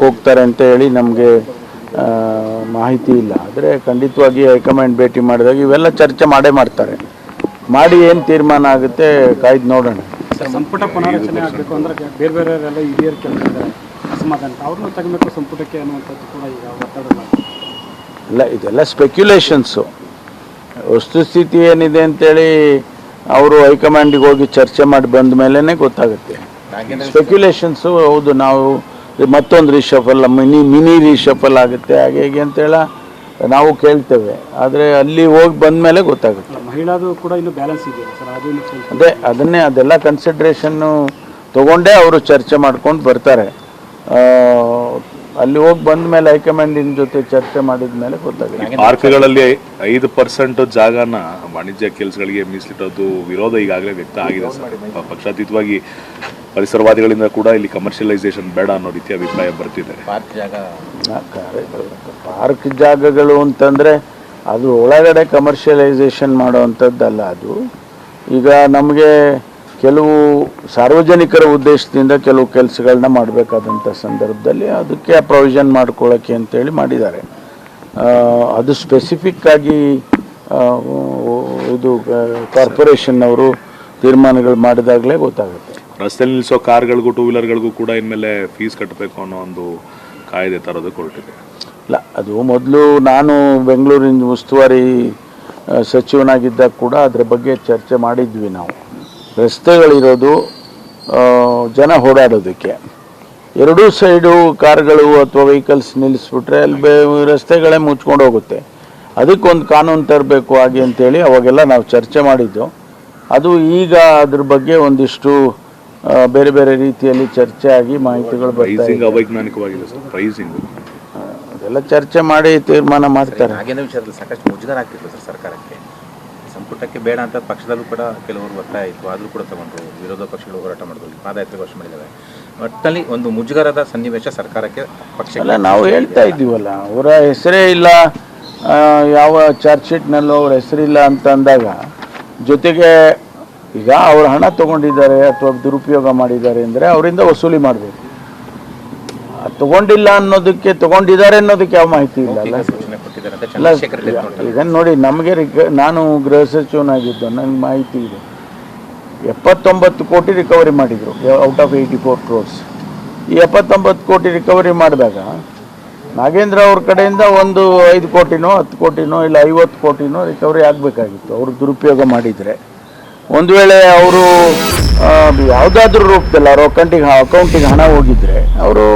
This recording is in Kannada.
ಹೋಗ್ತಾರೆ ಅಂತ ಹೇಳಿ ನಮಗೆ ಮಾಹಿತಿ ಇಲ್ಲ. ಆದರೆ ಖಂಡಿತವಾಗಿ ಹೈಕಮಾಂಡ್ ಭೇಟಿ ಮಾಡಿದಾಗ ಇವೆಲ್ಲ ಚರ್ಚೆ ಮಾಡ್ತಾರೆ. ಮಾಡಿ ಏನು ತೀರ್ಮಾನ ಆಗುತ್ತೆ ಕಾಯ್ದು ನೋಡೋಣ. ಸಂಪುಟ ಪುನರಚನೆ ಆಗಬೇಕು ಅಂದರೆ ಬೇರೆ ಬೇರೆಯವರೆಲ್ಲ ಹಿರಿಯರು ಕೆಲವರು ಅಸಮಾಧಾನ ಅವ್ರನ್ನೂ ತಗಬೇಕು ಸಂಪುಟಕ್ಕೆ ಅನ್ನುವಂಥದ್ದು ಕೂಡ ಈಗ ಒತ್ತಡ ಇಲ್ಲ. ಇದೆಲ್ಲ ಸ್ಪೆಕ್ಯುಲೇಷನ್ಸು. ವಸ್ತುಸ್ಥಿತಿ ಏನಿದೆ ಅಂತೇಳಿ ಅವರು ಹೈಕಮಾಂಡಿಗೆ ಹೋಗಿ ಚರ್ಚೆ ಮಾಡಿ ಬಂದ ಮೇಲೇ ಗೊತ್ತಾಗುತ್ತೆ. ಸ್ಪೆಕ್ಯುಲೇಷನ್ಸು. ಹೌದು, ನಾವು ಮತ್ತೊಂದು ರಿಷಫಲ್ ಮಿನಿ ರಿಷಫಲ್ ಆಗುತ್ತೆ ಹಾಗೆ ಹೇಗೆ ಅಂತೇಳ ನಾವು ಕೇಳ್ತೇವೆ. ಆದರೆ ಅಲ್ಲಿ ಹೋಗಿ ಬಂದ ಮೇಲೆ ಗೊತ್ತಾಗುತ್ತೆ. ಮಹಿಳಾದು ಕೂಡ ಇನ್ನೂ ಬ್ಯಾಲೆನ್ಸ್ ಇದೆಯಲ್ಲ ಸರ್, ಅದೇ ಅದೆಲ್ಲ ಕನ್ಸಿಡ್ರೇಷನ್ನು ತೊಗೊಂಡೇ ಅವರು ಚರ್ಚೆ ಮಾಡ್ಕೊಂಡು ಬರ್ತಾರೆ. ಅಲ್ಲಿ ಹೋಗಿ ಬಂದ ಮೇಲೆ ಹೈಕಮಾಂಡಿನ ಜೊತೆ ಚರ್ಚೆ ಮಾಡಿದ ಮೇಲೆ ಗೊತ್ತಾಗುತ್ತೆ. ಪಾರ್ಕ್ಗಳಲ್ಲಿ 5% ಜಾಗನ ವಾಣಿಜ್ಯ ಕೆಲಸಗಳಿಗೆ ಮೀಸಲಿಟ್ಟದ್ದು ವಿರೋಧ ಈಗಾಗಲೇ ವ್ಯಕ್ತ ಆಗಿದೆ ಸರ್. ಪಕ್ಷಾತೀತವಾಗಿ ಪರಿಸರವಾದಿಗಳಿಂದ ಕೂಡ ಇಲ್ಲಿ ಕಮರ್ಷಿಯಲೈಸೇಷನ್ ಬೇಡ ಅನ್ನೋ ರೀತಿ ಅಭಿಪ್ರಾಯ ಬರ್ತಿದ್ದಾರೆ. ಪಾರ್ಕ್ ಜಾಗಗಳು ಅಂತಂದರೆ ಅದು ಒಳಗಡೆ ಕಮರ್ಷಿಯಲೈಸೇಷನ್ ಮಾಡೋವಂಥದ್ದಲ್ಲ. ಅದು ಈಗ ನಮಗೆ ಕೆಲವು ಸಾರ್ವಜನಿಕರ ಉದ್ದೇಶದಿಂದ ಕೆಲವು ಕೆಲಸಗಳನ್ನ ಮಾಡಬೇಕಾದಂಥ ಸಂದರ್ಭದಲ್ಲಿ ಅದಕ್ಕೆ ಪ್ರೊವಿಷನ್ ಮಾಡ್ಕೊಳ್ಳೋಕ್ಕೆ ಅಂತೇಳಿ ಮಾಡಿದ್ದಾರೆ. ಅದು ಸ್ಪೆಸಿಫಿಕ್ಕಾಗಿ ಇದು ಕಾರ್ಪೊರೇಷನ್ನವರು ತೀರ್ಮಾನಗಳು ಮಾಡಿದಾಗಲೇ ಗೊತ್ತಾಗುತ್ತೆ. ರಸ್ತೆಯಲ್ಲಿ ನಿಲ್ಲಿಸೋ ಕಾರ್ಗಳಿಗೂ ಟೂ ವೀಲರ್ಗಳಿಗೂ ಕೂಡ ಇನ್ಮೇಲೆ ಫೀಸ್ ಕಟ್ಟಬೇಕು ಅನ್ನೋ ಒಂದು ಕಾಯ್ದೆ ತರೋದಕ್ಕೆ ಹೊರಟಿದೆ. ಇಲ್ಲ, ಅದು ಮೊದಲು ನಾನು ಬೆಂಗಳೂರಿನ ಉಸ್ತುವಾರಿ ಸಚಿವನಾಗಿದ್ದಾಗ ಕೂಡ ಅದರ ಬಗ್ಗೆ ಚರ್ಚೆ ಮಾಡಿದ್ವಿ. ನಾವು ರಸ್ತೆಗಳಿರೋದು ಜನ ಓಡಾಡೋದಕ್ಕೆ, ಎರಡೂ ಸೈಡು ಕಾರ್ಗಳು ಅಥವಾ ವೆಹಿಕಲ್ಸ್ ನಿಲ್ಲಿಸ್ಬಿಟ್ರೆ ಅಲ್ಲಿ ರಸ್ತೆಗಳೇ ಮುಚ್ಕೊಂಡು ಹೋಗುತ್ತೆ. ಅದಕ್ಕೊಂದು ಕಾನೂನು ತರಬೇಕು ಹಾಗೆ ಅಂತೇಳಿ ಅವಾಗೆಲ್ಲ ನಾವು ಚರ್ಚೆ ಮಾಡಿದ್ದು. ಅದು ಈಗ ಅದ್ರ ಬಗ್ಗೆ ಒಂದಿಷ್ಟು ಬೇರೆ ಬೇರೆ ರೀತಿಯಲ್ಲಿ ಚರ್ಚೆ ಆಗಿ ಮಾಹಿತಿಗಳು ಅವೈಜ್ಞಾನಿಕವಾಗಿದೆ ಸರ್. ಪ್ರೈಸಿಂಗ್ ಅದೆಲ್ಲ ಚರ್ಚೆ ಮಾಡಿ ತೀರ್ಮಾನ ಮಾಡ್ತಾರೆ. ಹಾಗೇನೇ ವಿಚಾರದಲ್ಲಿ ಸಾಕಷ್ಟು ಮುಜುಗರ ಆಗ್ತಿತ್ತು ಸರ್ ಸರ್ಕಾರಕ್ಕೆ. ಸಂಪುಟಕ್ಕೆ ಬೇಡ ಅಂತ ಪಕ್ಷದಲ್ಲೂ ಕೂಡ ಕೆಲವರು ಒತ್ತಾಯ ಇತ್ತು, ಆದರೂ ಕೂಡ ತಗೊಂಡ್ರು. ವಿರೋಧ ಪಕ್ಷಗಳು ಹೋರಾಟ ಮಾಡಿದ್ರು, ಪಾದಯಾತ್ರೆ ಘೋಷಣೆ ಮಾಡಿದ್ದಾರೆ. ಒಟ್ಟಲ್ಲಿ ಒಂದು ಮುಜುಗರದ ಸನ್ನಿವೇಶ ಸರ್ಕಾರಕ್ಕೆ ಪಕ್ಷ. ನಾವು ಹೇಳ್ತಾ ಇದ್ದೀವಲ್ಲ, ಅವರ ಹೆಸರೇ ಇಲ್ಲ, ಯಾವ ಚಾರ್ಜ್ ಶೀಟ್ನಲ್ಲೂ ಅವ್ರ ಹೆಸರಿಲ್ಲ ಅಂತ ಅಂದಾಗ, ಜೊತೆಗೆ ಈಗ ಅವ್ರ ಹಣ ತೊಗೊಂಡಿದ್ದಾರೆ ಅಥವಾ ದುರುಪಯೋಗ ಮಾಡಿದ್ದಾರೆ ಅಂದರೆ ಅವರಿಂದ ವಸೂಲಿ ಮಾಡಬೇಕು. ತಗೊಂಡಿಲ್ಲ ಅನ್ನೋದಕ್ಕೆ, ತಗೊಂಡಿದ್ದಾರೆ ಅನ್ನೋದಕ್ಕೆ ಯಾವ ಮಾಹಿತಿ ಇಲ್ಲ ಅಲ್ಲ. ಈಗ ನೋಡಿ, ನಮಗೆ ನಾನು ಗೃಹ ಸಚಿವನಾಗಿದ್ದು, ನನಗೆ ಮಾಹಿತಿ ಇದೆ. 79 ಕೋಟಿ ರಿಕವರಿ ಮಾಡಿದರು ಔಟ್ ಆಫ್ 84 crores. ಈ 79 ಕೋಟಿ ರಿಕವರಿ ಮಾಡಿದಾಗ ನಾಗೇಂದ್ರ ಅವ್ರ ಕಡೆಯಿಂದ ಒಂದು 5 ಕೋಟಿನೋ 10 ಕೋಟಿನೋ ಇಲ್ಲ 50 ಕೋಟಿನೋ ರಿಕವರಿ ಆಗಬೇಕಾಗಿತ್ತು. ಅವರು ದುರುಪಯೋಗ ಮಾಡಿದರೆ. ಒಂದು ವೇಳೆ ಅವರು ಯಾವುದಾದ್ರೂ ರೂಪದಲ್ಲಿ ಅವ್ರ ಅಕೌಂಟಿಗೆ ಹಣ ಹೋಗಿದ್ರೆ ಅವರು